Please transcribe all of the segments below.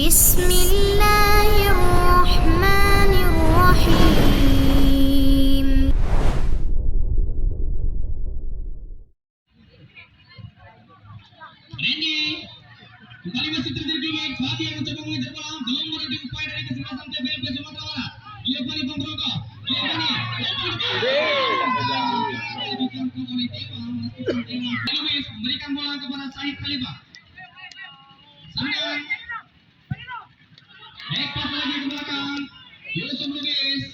Bismillahirrahmanirrahim. Randy kembali masih terjadi baik. Fadi yang mencoba mengejar bola, belum berhenti upaya dari kesebelasan TPP Sumatera Barat. Giovanni Pondrogo, Giovanni Luis memberikan bola kepada Said Khalifa. Sangat baik, pas lagi ke belakang Yusuf Luis,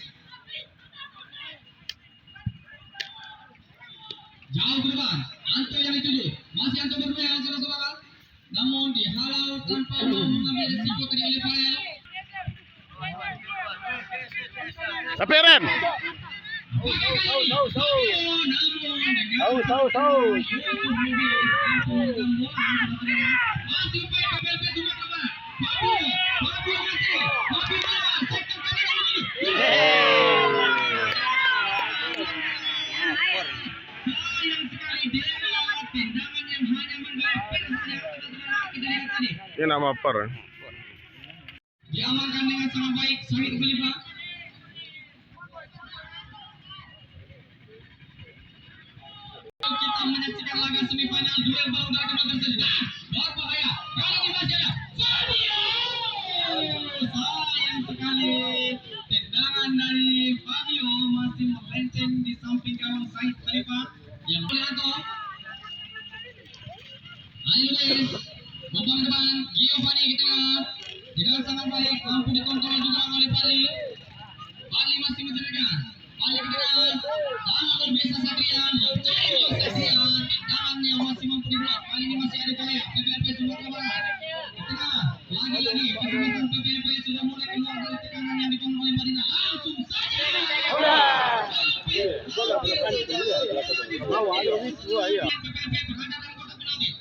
jauh ke depan Anto yang dituju, masih Anto berduel saudara-saudara, namun dihalau tanpa mau mengambil risiko tadi oleh Farel. Tapi Rem. Ini nama per. Diamankan dengan sangat baik Said Khalifa. Kita menyaksikan laga semifinal duel baru dari kedua tersebut. Berbahaya. Kali ini masih ada Fabio. Sayang sekali tendangan dari Fabio masih melenceng di samping gawang Said Khalifa yang Anto. Ayo guys, umpan depan Giovanni ke tengah. Tidak sangat baik, mampu dikontrol juga oleh Bali. Bali masih menjaga. Bali ke tengah. Sangat luar biasa Satria. Mencari gol Satria. Tendangannya masih mampu dibuat. Kali ini masih ada Jaya. PPP Sumatera Barat. Ke tengah. Lagi-lagi kesempatan PPP sudah mulai keluar dari tekanan yang dikontrol oleh Marina. Langsung saja. PPP berhadapan kotak penalti.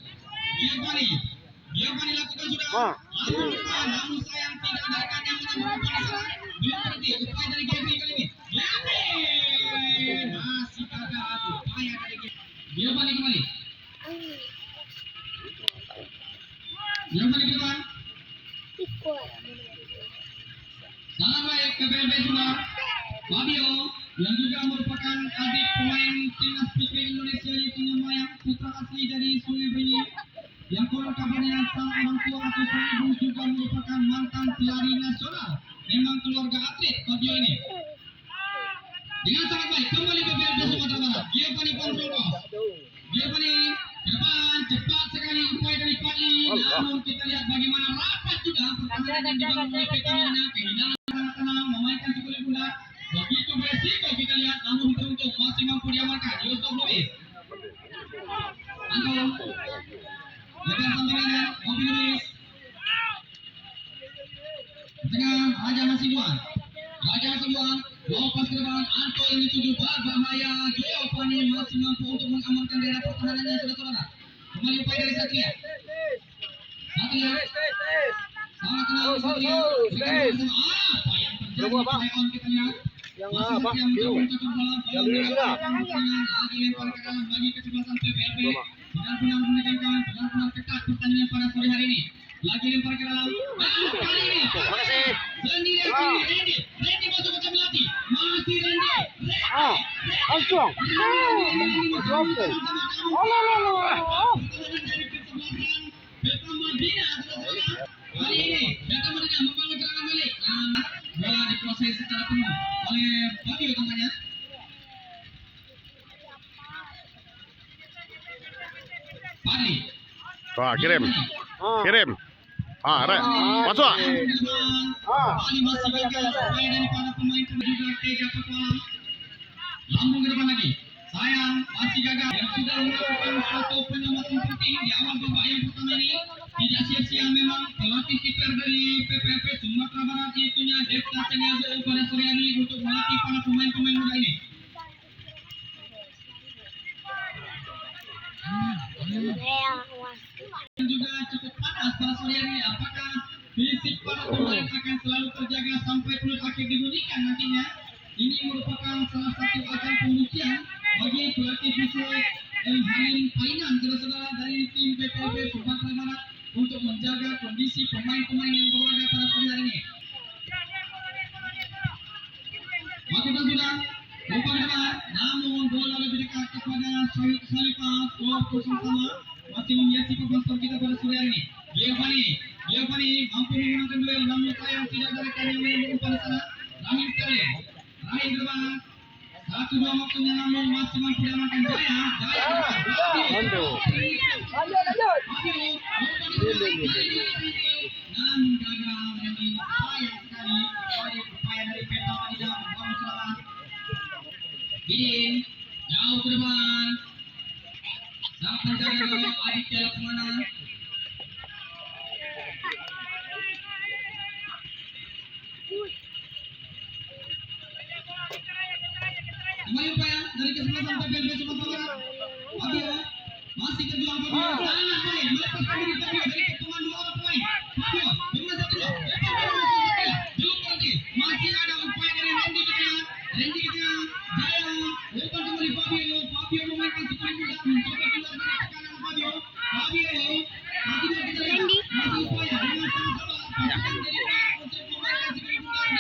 Giovanni lakukan sudah. Langsung depan, namun sayang tidak ada rekan yang menyambut bola sana. Belum berhenti, upaya dari Giovanni kali ini. Masih gagal upaya dari Giovanni kembali. Giovanni ke depan. Sangat baik PPP sudah. Fabio yang juga merupakan adik pemain timnas putri Indonesia yaitu Mayang, putra asli dari Sungai Bengi. Yang konon kabarnya sang orang tua atau sang ibu juga merupakan mantan pelari nasional. Memang keluarga atlet Fabio ini. Dengan sangat baik kembali ke PPP Sumatera Barat. Giovanni Pondrogo. Giovanni ke depan, cepat sekali upaya dari Fadli. Namun kita lihat bagaimana rapat juga pertahanan yang dibangun oleh Petamina. Kehilangan sangat tenang, memainkan sekulit bunda. Begitu beresiko kita lihat, namun beruntung masih mampu diamankan. Yusuf Luis. Anto. Lepas sampingannya, mobil Luis. Tengah, Raja masih buang. Lepas ke depan, Anto yang dituju berbahaya. Giovanni masih mampu untuk mengamankan daerah pertahanannya, saudara-saudara. Kembali upaya dari Satria. Satria. Sangat tenang, Satria. Apa yang terjadi? Kita lihat. Masih Satria mencoba bola. Lagi lempar ke dalam bagi kesebelasan PPP. Benar-benar menegangkan, benar-benar ketat pertandingan pada sore hari ini. Lagi lempar ke dalam. Kali ini sendiri Randy masuk ke melati. Masih Randy. Langsung. Kali ini Beta Madinah membangun serangan balik. Bola diproses secara penuh oleh Fabio tampaknya. Fadli. Wah, kirim. Rek. Masuk. Fadli masih gagal upaya dari para pemain juga Teja Petualang. Lambung ke depan lagi. Sayang masih gagal. Yang sudah melakukan satu penyelamatan penting di awal babak yang pertama ini. Tidak sia-sia memang pelatih kiper dari PPP Sumatera Barat yaitunya Devta Seniago pada sore hari untuk melatih para pemain-pemain muda ini. Juga cukup panas pada sore hari. Apakah fisik para pemain akan selalu terjaga sampai peluit akhir dibunyikan nantinya? Ini merupakan salah satu ajang pembuktian bagi pelatih visual Halim Painan, saudara-saudara dari tim PPP Sumatera Barat untuk menjaga kondisi pemain-pemain yang berlaga pada sore hari ini. Lakukan sudah umpan depan, namun bola lebih dekat kepada Syahid Khalifah. Skor kosong sama masih menghiasi papan skor kita pada sore hari ini. Giovanni mampu memenangkan duel, namun sayang tidak ada rekan yang menyambut umpan di sana. Rahim Sterling, Rahim ke depan. 1-2 waktunya, namun masih mampu diamankan Jaya. Namun gagal menjadi sayang sekali dari upaya dari Peta Madinah membangun serangan. Bidin jauh ke depan. Sang penjaga gawang Aditya Laksmana. Kembali upaya dari kesebelasan PPLB Sumatera Barat. Fabio masih berjuang. Fabio sangat baik melepaskan diri Fabio dari kepungan dua orang pemain. Fabio dengan satu gol. Belum berhenti. Masih ada upaya dari Randy ke tengah. Jaya umpan kembali Fabio. Fabio memainkan sekali mudah mencoba keluar dari tekanan Fabio. Masih dua kita lihat. Masih upaya dengan sama-sama pasukan dari untuk memainkan sekali mudah dari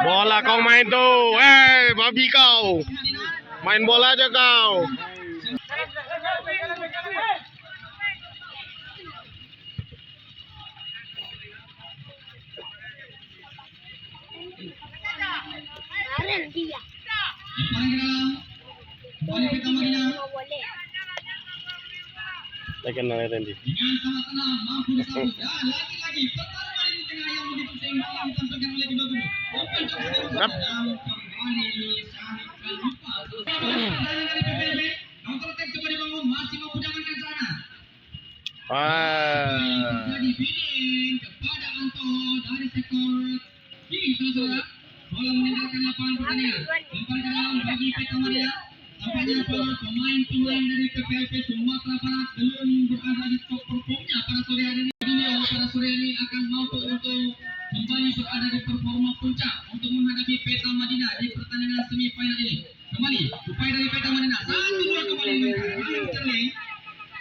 Bola kau main tuh. Babi kau. Main bola aja kau. Kembali ke dalam. Kembali Peta Madinah. Tekan Randy. Dengan sangat tenang mampu disambut dan lagi-lagi pertarungan ini tengah yang begitu seimbang yang ditampilkan oleh kedua kubu. Open coba namun kembali Syahid Khalifah. Pertahanan dari PPLB. Counter attack coba dibangun, masih mampu diamankan sana. Jadi Bidin kepada Anto dari sektor kiri saudara. Bola meninggalkan lapangan pertandingan. Umpan ke dalam bagi Peta Madinah. Tampaknya para pemain-pemain dari PPLB Sumatera Barat belum berada di top performnya pada sore hari ini. Beliau pada sore ini akan mampu untuk kembali berada di performa puncak untuk menghadapi Peta Madinah di pertandingan semifinal ini. Kembali upaya dari Peta Madinah. 1-2 kembali dimainkan. Rahim Sterling.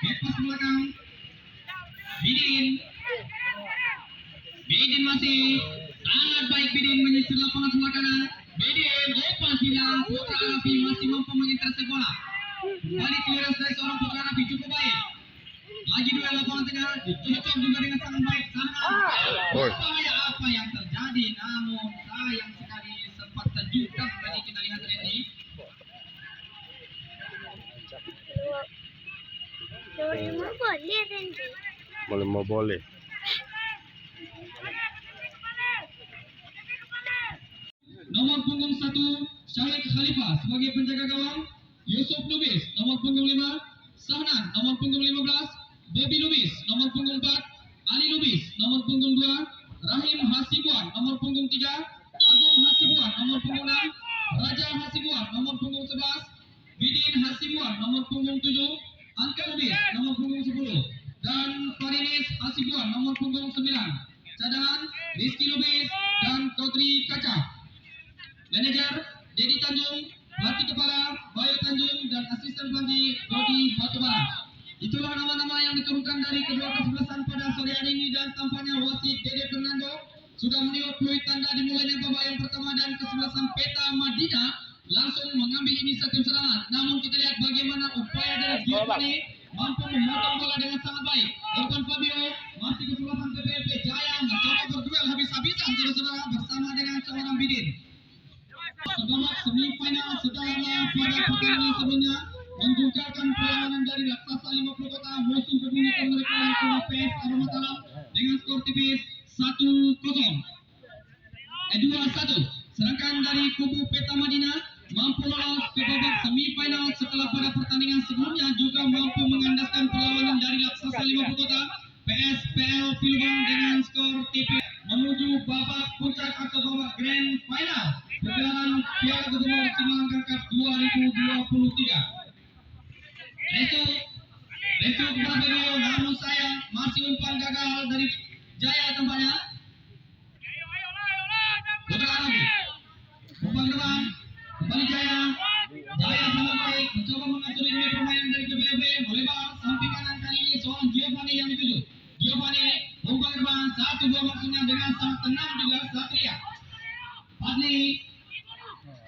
Lepas ke belakang. Bidin masih sangat baik. Bidin menyisir lapangan sebelah kanan. Bidin open silang. Putra Arabi masih mampu mengintercept bola. Kembali clearance dari seorang Putra Arabi cukup baik. Lagi duel lapangan tengah, dicocok juga dengan sangat baik. Bahaya apa yang terjadi, namun sayang sekali sempat terjungkang tadi kita lihat ini. Boleh. Nomor punggung 1 Syahid Khalifah sebagai penjaga gawang. Yusuf Lubis nomor punggung 5. Sahnan nomor punggung 15. Bobby Lubis nomor punggung 4. Ali Lubis nomor punggung 2. Rahim Hasibuan nomor punggung 3. Agung Hasibuan nomor punggung 6. Raja Hasibuan nomor punggung 11. Bidin Hasibuan nomor punggung 7. Angka Lubis nomor punggung 10. Dan Farinis Hasibuan nomor punggung 9. Cadangan Rizky Lubis dan Kodri Kaca. Manajer Dedi Tanjung, pelatih kepala Bayu Tanjung, dan asisten pelatih Dodi Batubara. Itulah nama-nama yang diturunkan dari kedua kesebelasan pada sore hari ini, dan tampaknya wasit Dede Fernando sudah meniup peluit tanda dimulainya babak yang pertama, dan kesebelasan Peta Madinah langsung mengambil inisiatif serangan. Namun kita lihat bagaimana upaya dari Giovanni mampu memotong bola dengan sangat baik. Umpan Fabio masih kesebelasan PPLB. Jaya mencoba berduel habis-habisan saudara-saudara bersama dengan seorang Bidin. Sebelum semifinal setelah pada pertandingan sebelumnya menjungkalkan perlawanan dari Raksasa 50 Kota musuh bebuyutan mereka yaitu PS Aroma Talam dengan skor tipis 1-0. 2-1. Sedangkan dari kubu Peta Madinah mampu lolos ke babak semifinal setelah pada pertandingan sebelumnya juga mampu mengandaskan perlawanan dari Raksasa 50 Kota PSPL Pilbang dengan skor tipis menuju babak puncak atau babak grand final pergelaran Piala Gubernur Simalungun Cup 2023. Resuk Babero, namun sayang masih umpan gagal dari Jaya tampaknya. Putra Arabi umpan depan kembali Jaya sangat baik mencoba mengatur ini permainan dari PPLB. melebar samping kanan kali ini seorang Giovanni yang dituju. Giovanni umpan terbang 1-2 maksudnya dengan sangat tenang juga Satria. Fadli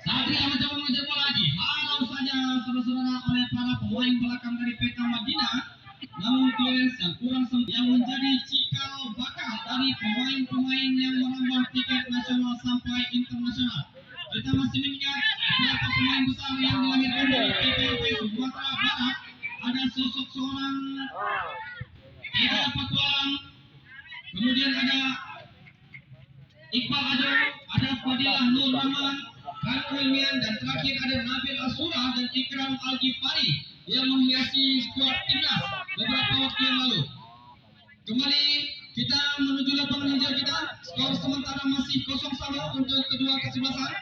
Satria mencoba mengejar bola lagi. Halau saja saudara-saudara oleh para pemain belakang dari Peta Madinah. Namun clearance yang kurang yang menjadi cikal bakal dari pemain-pemain yang merambah tiket nasional sampai internasional. Kita masih mengingat beberapa pemain besar yang dilahirkan dari PPLP Sumatera Barat. Ada sosok seorang Eka Pakualam, kemudian ada Iqbal Ado, ada Fadilah Nur Rahman, Karul Wilmian, dan terakhir ada Nabil Asura dan Ikram Al-Ghifari yang menghiasi skuad timnas beberapa waktu yang lalu. Kembali kita menuju lapangan hijau kita. Skor sementara masih 0-1 untuk kedua kesebelasan.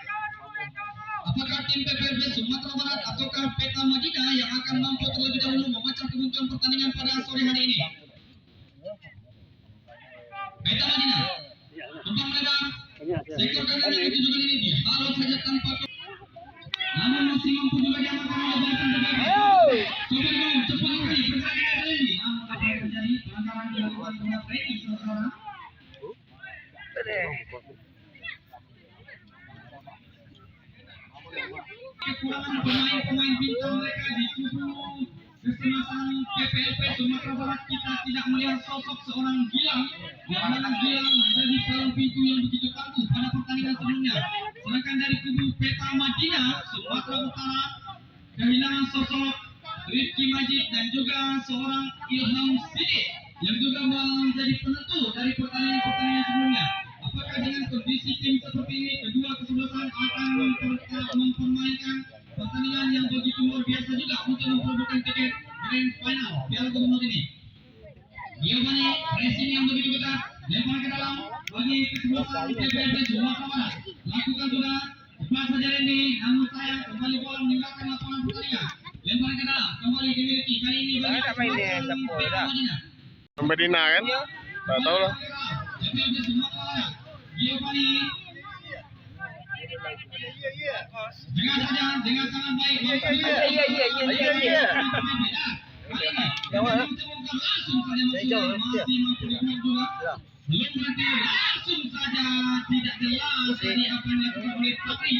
Apakah tim PPLP Sumatera Barat ataukah Peta Madinah yang akan mampu terlebih dahulu memecah kebuntuan pertandingan pada sore hari ini? Peta Madinah umpan melebar sektor kanan yang ditujukan ini dihalau saja tanpa namun masih mampu juga diamankan oleh barisan PPLP. Coba dong cepat sekali pergerakan kali ini. Namun apa yang terjadi? Pelanggaran dilakukan terhadap Reni saudara. Kekurangan pemain-pemain bintang mereka di kubu kesebelasan PPLP Sumatera Barat. Kita tidak melihat sosok seorang Gilang yang mana Gilang menjadi palang pintu yang begitu tangguh pada pertandingan sebelumnya. Sedangkan dari kubu Peta Madinah Sumatera Utara kehilangan sosok Rifki Majid dan juga seorang Ilham Sidik yang juga menjadi penentu dari pertandingan sebelumnya. Apakah dengan kondisi tim seperti ini kedua kesebelasan akan mempermainkan pertandingan yang begitu luar biasa juga untuk memperebutkan tiket grand final Piala Gubernur ini? Giovanni pressing yang begitu ketat, lempar ke dalam bagi kesebelasan PPLP Sumatera Barat. Lakukan sudah cepat saja Randy, namun sayang kembali bola meninggalkan lapangan pertandingan. Lempar ke dalam kembali dimiliki kali ini bagi kesebelasan Peta Madinah. Madinah kan? Tak tahu lah. PPLP Sumatera Barat. Giovanni dengan sangat baik langsung saja masih mampu dibuat juga belum berarti langsung saja tidak jelas tadi apa yang dilakukan oleh Patri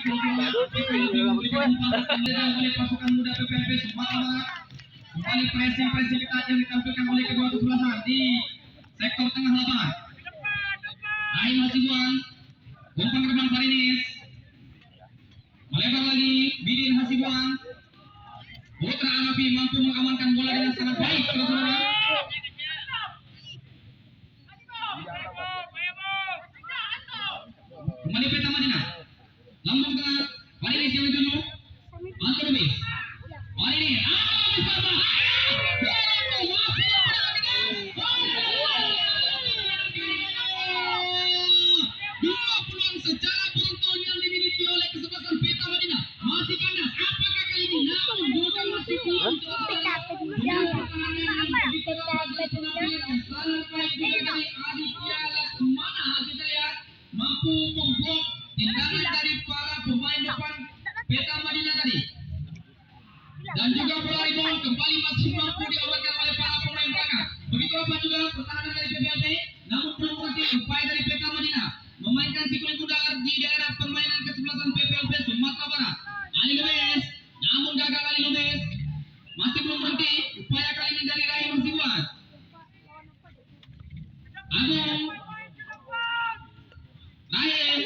oleh pasukan muda PPLP Sumatera Barat. Kembali pressing ketat yang ditampilkan oleh kedua kesebelasan di sektor tengah lapangan. Rahim Hasibuan umpan terbang Farinis melebar lagi Bidin Hasibuan. Putra Arabi mampu mengamankan bola dengan sangat baik saudara. Kembali Peta Madinah lambung tengah Farinis yang dituju Anton Lubis. Farinis secara beruntun yang dimiliki oleh kesebelasan Peta Madinah masih kandas. Apakah kali ini? Namun juga masih belum mampu memblok tindakan dari para pemain depan Peta Madinah tadi. Dan juga bola rebound kembali masih mampu diamankan oleh para pemain belakang. Begitu apa juga pertahanan dari PPLP, namun belum berarti upaya dari Peta Madinah memainkan sikul kuda di daerah permainan kesebelasan PPLP Sumatera Barat. Ali Lubis, namun gagal Ali Lubis. Masih belum berhenti upaya kali ini dari Rahim Hasibuan. Agung Rahim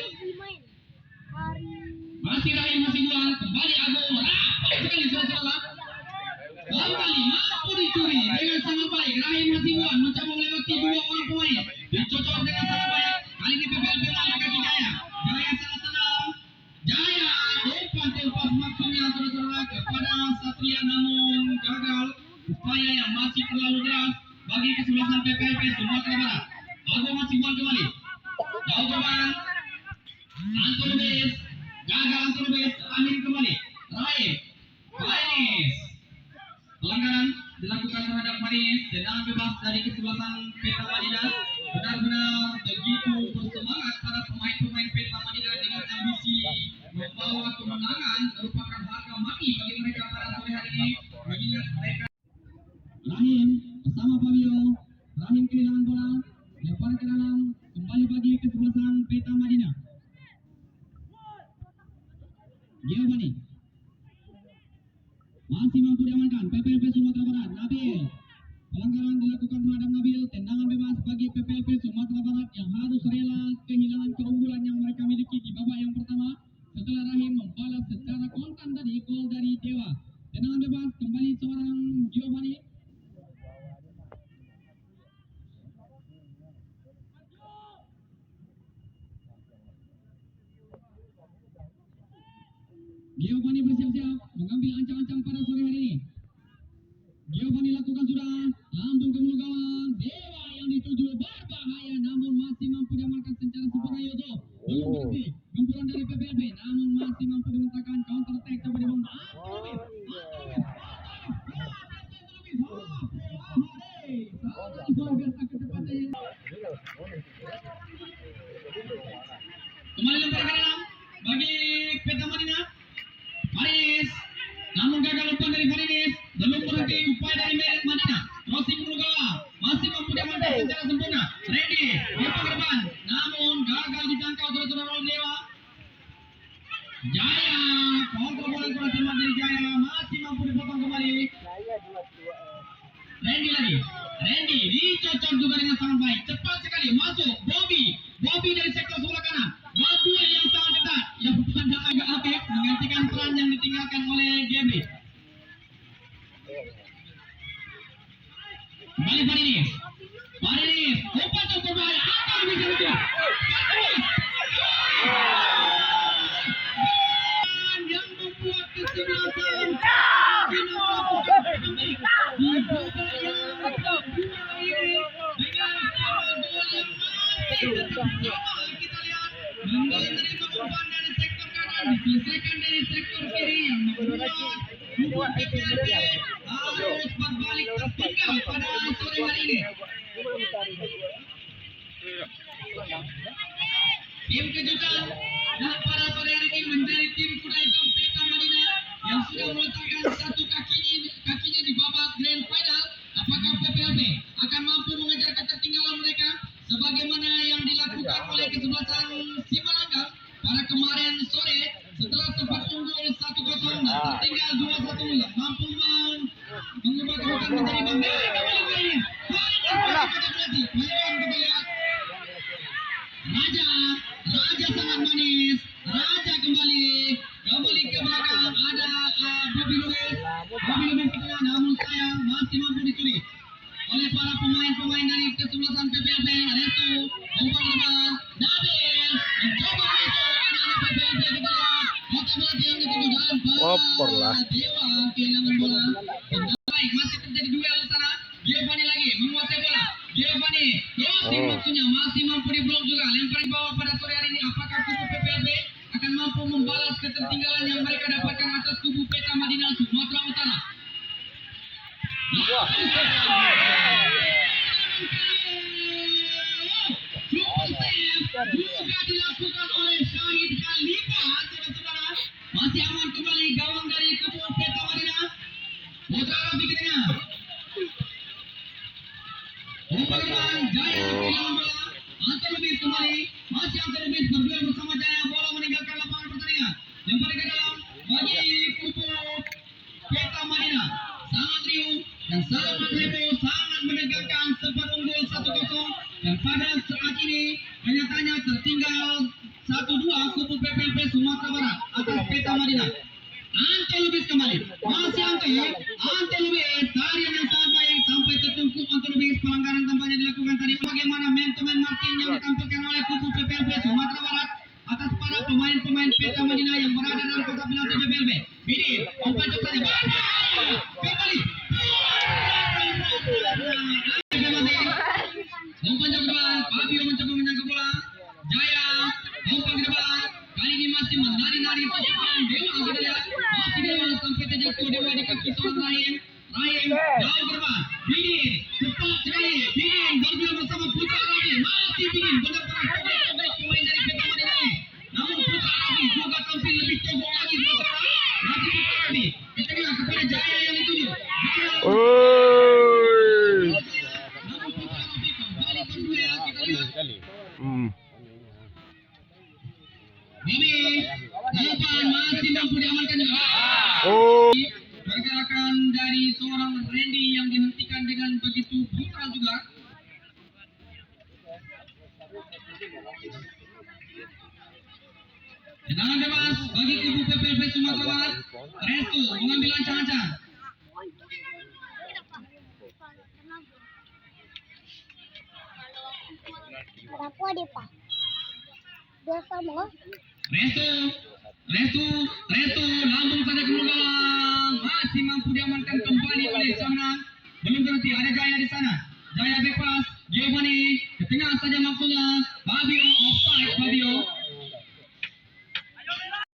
masih Rahim Hasibuan kembali Agung sekali saudara. Kembali mampu dicuri dengan sangat baik. Rahim Hasibuan mencoba melewati dua orang pemain dicocok dengan sangat baik. Kali ini PPLP melakukan kaki Jaya. Jaya sangat tenang. Jaya umpan tempat maksudnya saudara kepada Satria namun gagal. Upaya yang masih terlalu deras bagi kesebelasan PPLP Sumatera Barat. Agung Hasibuan kembali. Jauh terbang. Anton Lubis. Gagal Anton Lubis. Rahim kembali. Rahim. Farinis. Pelanggaran dilakukan terhadap Farinis. Tendangan bebas dari kesebelasan Peta Madinah. Benar-benar begitu bersemangat para pemain-pemain Peta Madinah dengan ambisi membawa kemenangan merupakan harga mati bagi mereka pada sore hari ini. Mengingat mereka dilakukan terhadap Nabil. Tendangan bebas bagi PPLP Sumatera Barat yang harus rela kehilangan keunggulan yang mereka miliki di babak yang pertama setelah Rahim membalas secara kontan tadi gol dari Dewa. Tendangan bebas kembali seorang Giovanni. Giovanni bersiap-siap mengambil ancang-ancang pada sore hari ini. Giovanni lakukan sudah, lambung ke mulut gawang. Dewa yang dituju berbahaya namun masih mampu diamankan secara sempurna Yozo. Belum berhenti, gempuran dari PPLP namun masih mampu dimentahkan counter attack coba dibangun. Kembali lempar ke dalam bagi Peta Madinah. Faris, namun gagal umpan dari Faris. Belum berhenti upaya dari Merit Madinah. Crossing ke gawang, masih mampu diamankan secara sempurna. Ready, lempar ke depan, namun gagal dijangkau saudara-saudara oleh Dewa. Jaya, kontrol bola kurang cermat dari Jaya, masih mampu dipotong kembali. Randy lagi, Randy dicocok juga dengan sangat baik, cepat sekali masuk. Bobby dari sektor sebelah kanan. Dua yang sangat ketat, yang pandang agak aktif menggantikan peran yang ditinggalkan oleh Gebri. Kembali Faris, umpan cukup berbahaya, akan bisa itu. Yang membuat kesebelasan menerima umpan dari sektor kanan, diselesaikan dari sektor kiri yang membuat kubu PPLP harus berbalik tertinggal pada sore hari ini. Tim kejutan pada sore hari ini menjadi tim kuda hitam Peta Madinah yang sudah meletakkan satu kakinya di babak grand final. Apakah PPLP akan mampu mengejar ketertinggalan mereka sebagaimana yang dilakukan oleh kesebelasan Simalanggang pada kemarin sore setelah sempat unggul 1-0 dan tertinggal 2-1 yang mampu mengubah kedudukan menjadi imbang. Raja sangat manis. Raja kembali ke belakang. Ada Bobby Lewis ke tengah, namun sayang masih mampu dicuri oleh para pemain dari kesebelasan PPLP. Resto umpan bola Nabil mencoba itu anak PPLP ke tengah. Kota Melati yang dituju dan Dewa kehilangan bola. Baik, masih terjadi duel di sana. Giovanni lagi menguasai bola. Giovanni maksudnya masih mampu diblok juga. Lempar di bawah pada sore hari ini. Apakah kubu PPLP akan mampu membalas ketertinggalan yang mereka dapatkan atas kubu Peta Madinah Sumatera Utara? Juga dilakukan oleh Syahid Khalifah, saudara-saudara. Masih aman kembali gawang dari kubu Peta Madinah. Putra Rabi ke tengah. Umpan depan, Jaya kehilangan bola. Antar Lubis kembali. Masih Antar Lubis berduel bersama Jaya. Bola meninggalkan lapangan pertandingan. Lempar ke dalam bagi kubu Peta Madinah. Sangat riuh dan sangat heboh, sangat menegangkan, sempat unggul 1-0 dan pada saat ini kenyataannya tertinggal 1-2 kubu PPLP Sumatera Barat atas Peta Madinah. Ante Lubis kembali, masih Ante Lubis, tarian yang sangat baik sampai tertungku Ante Lubis. Pelanggaran tampaknya dilakukan tadi. Bagaimana man-to-man marking yang ditampilkan oleh kubu PPLP Sumatera Barat atas para pemain-pemain Peta Madinah yang berada dalam kotak penalti PPLP. Bidin, umpan cepat tadi, kembali. Umpan jauh ke depan, Fabio mencoba menjangkau bola. Jaya, umpan ke depan. Kali ini masih menari-nari seorang Dewa. Kita lihat, masih Dewa sampai terjatuh Dewa di kaki seorang Rahim. Jauh ke depan. Bidin, cepat sekali. Bidin berduel bersama Putra Rabi. Masih Bidin, benar-benar kobek pemain dari Peta Madinah ini. Namun Putra Rabi juga tampil lebih kobok lagi. Masih Putra Rabi. Kita lihat kepada Jaya yang dituju. Masih mampu diamankan juga. Pergerakan dari seorang Randy yang dihentikan dengan begitu brutal juga. Tendangan bebas bagi kubu PPLP Sumatera Barat. Restu mengambil ancang-ancang. Aku ada pak. Dia sama. Restu, lambung saja ke gawang. Masih mampu diamankan kembali oleh sana. Belum berhenti, ada Jaya di sana. Jaya bebas, Giovanni ke tengah saja maksudnya. Fabio offside, Fabio.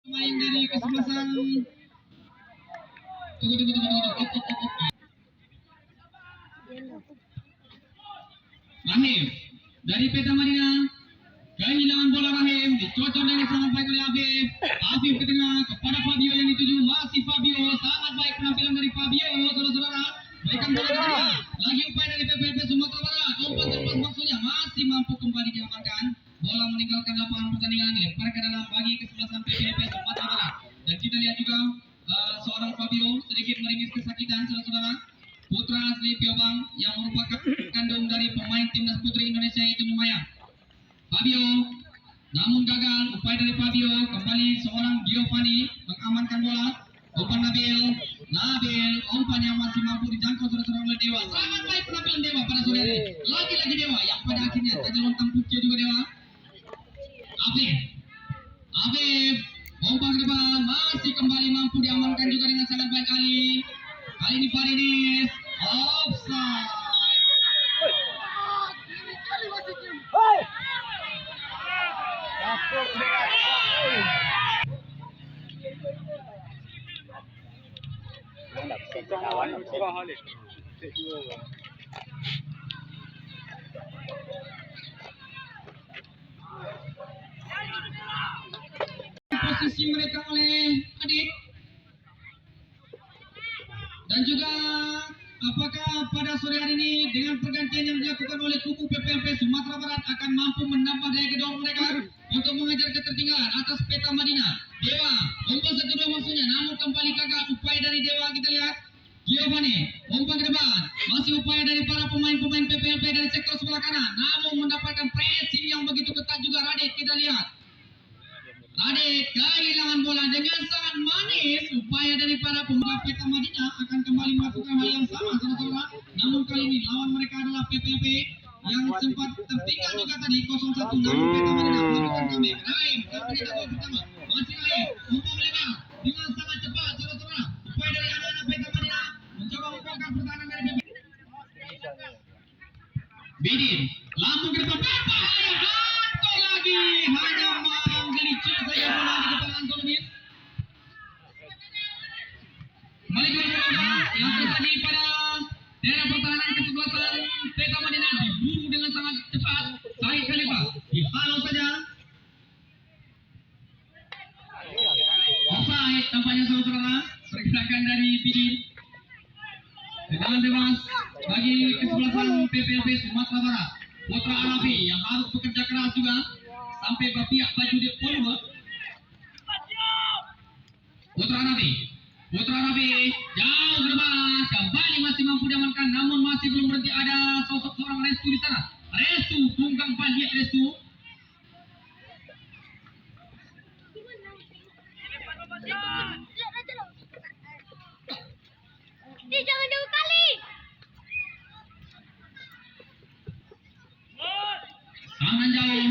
Pemain dari kesebelasan. Tunggu. Rahim dari Peta Madinah. Kehilangan bola Rahim, dicocok dengan sangat baik oleh Afif ke tengah kepada Fabio yang dituju, masih Fabio, sangat baik penampilan dari Fabio, saudara-saudara. Berikan bola ke tengah, lagi upaya dari PPLP Sumatera Barat, umpan terlepas maksudnya, masih mampu kembali diamankan. Bola meninggalkan lapangan pertandingan, lempar ke dalam bagi kesebelasan PPLP Sumatera Barat. Dan kita lihat juga seorang Fabio sedikit meringis kesakitan, saudara-saudara. Putra asli Piobang yang merupakan kandung dari pemain timnas putri Indonesia itu Numayang. Fabio, namun gagal upaya dari Fabio, kembali seorang Giovanni mengamankan bola. Umpan Nabil, umpan yang masih mampu dijangkau saudara-saudara oleh Dewa. Sangat baik penampilan Dewa pada sore hari. Lagi-lagi Dewa yang pada akhirnya saja lontang putih juga Dewa. Afif, umpan ke depan, masih kembali mampu diamankan juga dengan sangat baik Ali. Kali ini Faridis, offside. Posisi mereka oleh Adit. Dan juga apakah pada sore hari ini dengan pergantian yang dilakukan oleh kubu PPLP Sumatera Barat akan mampu menambah daya gedor mereka untuk mengejar ketertinggalan atas Peta Madinah. Dewa, umpan kedua maksudnya, namun kembali gagal upaya dari Dewa. Kita lihat Giovanni, umpan ke depan, masih upaya dari para pemain-pemain PPLP dari sektor sebelah kanan, namun mendapatkan pressing yang begitu ketat juga. Radit, kita lihat Radit kehilangan bola dengan sangat manis. Upaya dari para pemain Peta Madinah akan kembali melakukan hal yang sama, saudara-saudara. Namun kali ini lawan mereka adalah PPLP yang sempat tertinggal juga tadi 0-1. Namun Peta Madinah melakukan comeback. Rahim kembali ke gol pertama, masih Rahim, umpan lebar dengan sangat cepat, saudara-saudara. Upaya dari anak-anak Peta Madinah mencoba membongkar pertahanan dari PPLP. Bidin, lambung ke depan, berbahaya, Anto lagi, hanya menggelincir saja bola di kepala Antonius. Kembali ke bola yang terjadi pada daerah pertahanan kesebelasan Peta Madinah, diburu dengan sangat cepat. Said Khalifah dihalau saja. Offside tampaknya saudara, pergerakan dari Bidin. Tendangan bebas bagi kesebelasan PPLP Sumatera Barat. Putra Arabi yang harus bekerja keras juga sampai berpihak baju di volume. Putra Arabi jauh ke depan, kembali masih mampu diamankan, namun masih belum berhenti. Ada sosok seorang Restu di sana. Restu, tunggang balik Restu. Dia jangan jauh kali. Sangat jauh.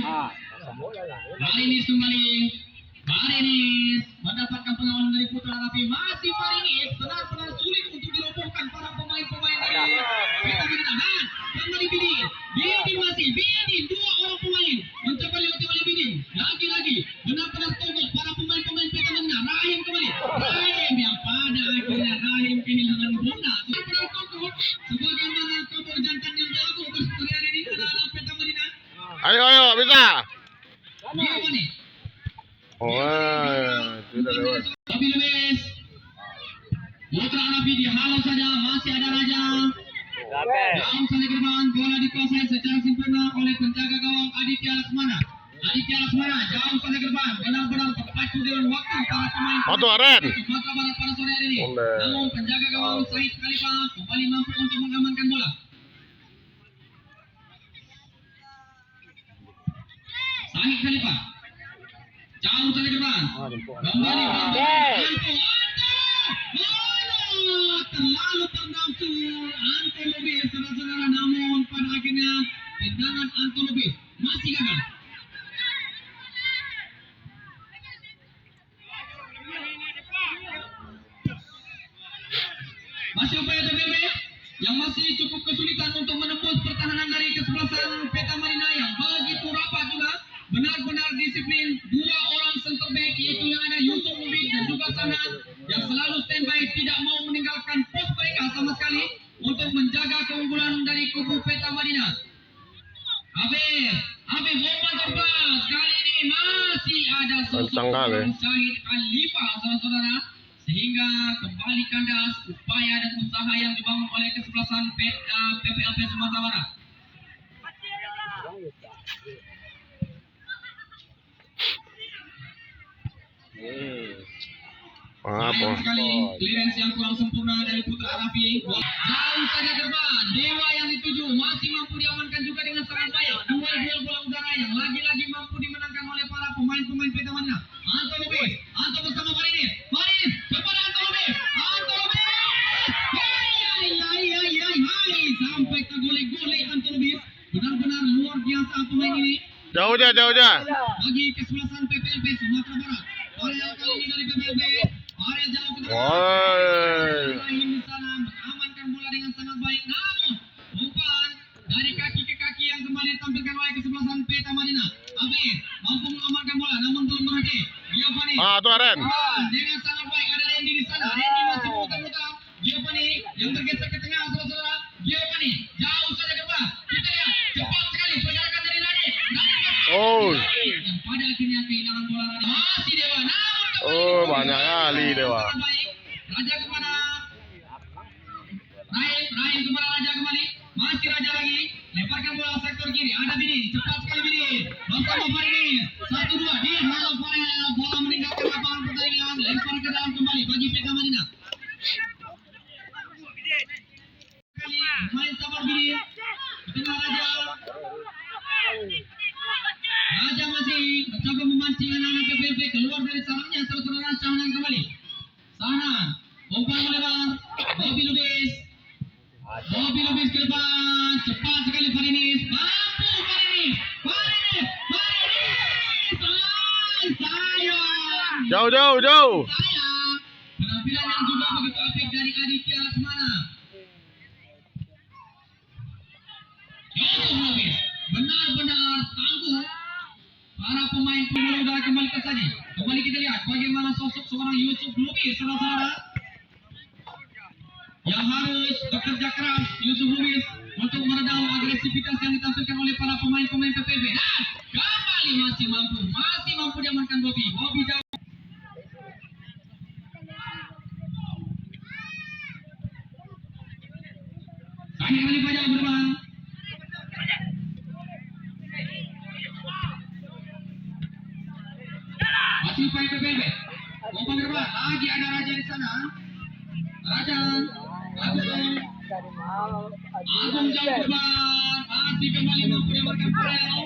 Marinis kembali. Marinis mendapatkan pengawalan dari Putra Arabi. Masih Marinis benar-benar sulit untuk dilumpuhkan para pemain-pemain dari Peta Madinah. Kembali Bidin, dua orang pemain mencoba lewati oleh Bidin. Lagi-lagi benar-benar tonggok para pemain-pemain Peta Madinah. Rahim kembali. Rahim yang pada akhirnya Rahim kehilangan bola. Benar-benar tonggok sebagaimana kabur jantan yang berlaku berseri hari ini adalah Peta Madinah. Ayo, bisa. Giovanni. Tidak lewat. Tapi Luis, Putra Arabi dihalau saja, masih ada Raja. Jauh saja ke depan, bola dikuasai secara sempurna oleh penjaga gawang Aditya Laksmana. Jauh saja ke depan, benar-benar berpacu dengan waktu para pemain Sumatera Barat pada sore hari ini. Namun penjaga gawang Said Khalifah kembali mampu untuk mengamankan bola. Lagi Khalifa. Jauh saja ke depan. Kembali terlalu bernafsu Anto Lubis, saudara-saudara, namun pada akhirnya tendangan Anto Lubis masih gagal. Masih upaya TPB yang masih cukup kesulitan untuk menembus pertahanan dari kesebelasan Peta Marina yang begitu rapat juga. Benar-benar disiplin. Dua orang center back yaitu yang ada Yusuf Lubis dan juga Sanan yang selalu standby, tidak mau meninggalkan pos mereka sama sekali untuk menjaga keunggulan dari kubu Peta Marina. Habib umpan terpas. Kali ini masih ada sosok Syahid Khalifa, saudara-saudara, sehingga kembali kandas upaya dan usaha yang dibangun oleh kesebelasan PPLP Sumatera Barat. Sayang sekali clearance yang kurang sempurna dari Putra Arafi. Jauh saja terbang. Dewa yang dituju masih mampu diamankan juga dengan sangat baik. Duel bola udara yang lagi-lagi mampu dimenangkan oleh para pemain-pemain Peta Marina. Anto Lubis, Anto bersama Marinis kepada Anto Lubis. Anto Lubis. Hai, sampai tergolek-golek Anto Lubis. Benar-benar luar biasa pemain ini. Jauh aja. Bagi kesebelasan PPLP Sumatera Barat. Area kali ini dari PPLP. Area jauh ke depan. Ibrahim di sana mengamankan bola dengan sangat baik. Namun umpan dari kaki ke kaki yang kembali ditampilkan oleh kesebelasan Peta Marina. Habib mampu mengamankan bola namun belum berhenti. Giovanni. Tuh Aren. Dengan sangat baik ada Randy di sana. Randy masih muter-muter. Giovanni yang bergeser ke tengah, saudara-saudara. Giovanni jauh saja ke bawah. Kita lihat cepat sekali pergerakan dari Randy. Yang pada akhirnya kehilangan bola Randy. Masih Dewa. Banyak kali Dewa. Raja kepada Rahim kepada Raja kembali. Masih Raja lagi. Lemparkan bola sektor kiri. Ada Bini. Cepat sekali Bini. Bersama Farini. 1-2. Di halau Farel. Bola meninggalkan lapangan pertandingan. Lempar ke dalam kembali bagi Peta Marina. Main sabar Bini. Tengah Raja. Raja masih mencoba memancing anak-anak PPLP keluar dari sarangnya. Saudara Sanan kembali. Sanan umpan melebar. Bobby Lubis ke depan. Cepat sekali Farinis. Mampu Farinis. Sayang. Jauh. Sayang. Penampilan yang juga begitu apik dari Aditya Lesmana. Yusuf Lubis benar-benar tangguh. Para pemain bola udara kembali tersaji. Kembali kita lihat bagaimana sosok seorang Yusuf Lubis, saudara-saudara, yang harus bekerja keras. Yusuf Lubis untuk meredam agresivitas yang ditampilkan oleh para pemain-pemain PPB. Dan kembali masih mampu diamankan Bobby jauh. Sayang kali banyak bermain. Masih upaya PPLP. Umpan ke depan. Lagi ada Raja di sana. Raja. Agung jauh ke depan. Masih kembali mampu diamankan Farel.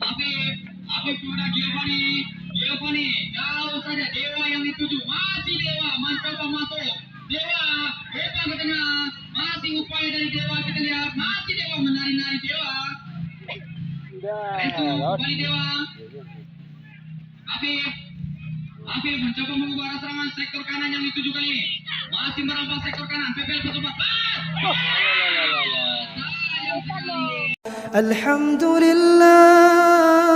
Habib kepada Giovanni. Jauh saja. Dewa yang dituju. Masih Dewa. Mencoba masuk. Dewa. Umpan ke tengah. Masih upaya dari Dewa. Kita lihat. Masih Dewa menari-nari Dewa. Itu kembali Dewa. Habib mencoba mengubah arah serangan sektor kanan yang dituju kali ini. Masih merampas sektor kanan. PPLP coba. Sayang sekali. Alhamdulillah.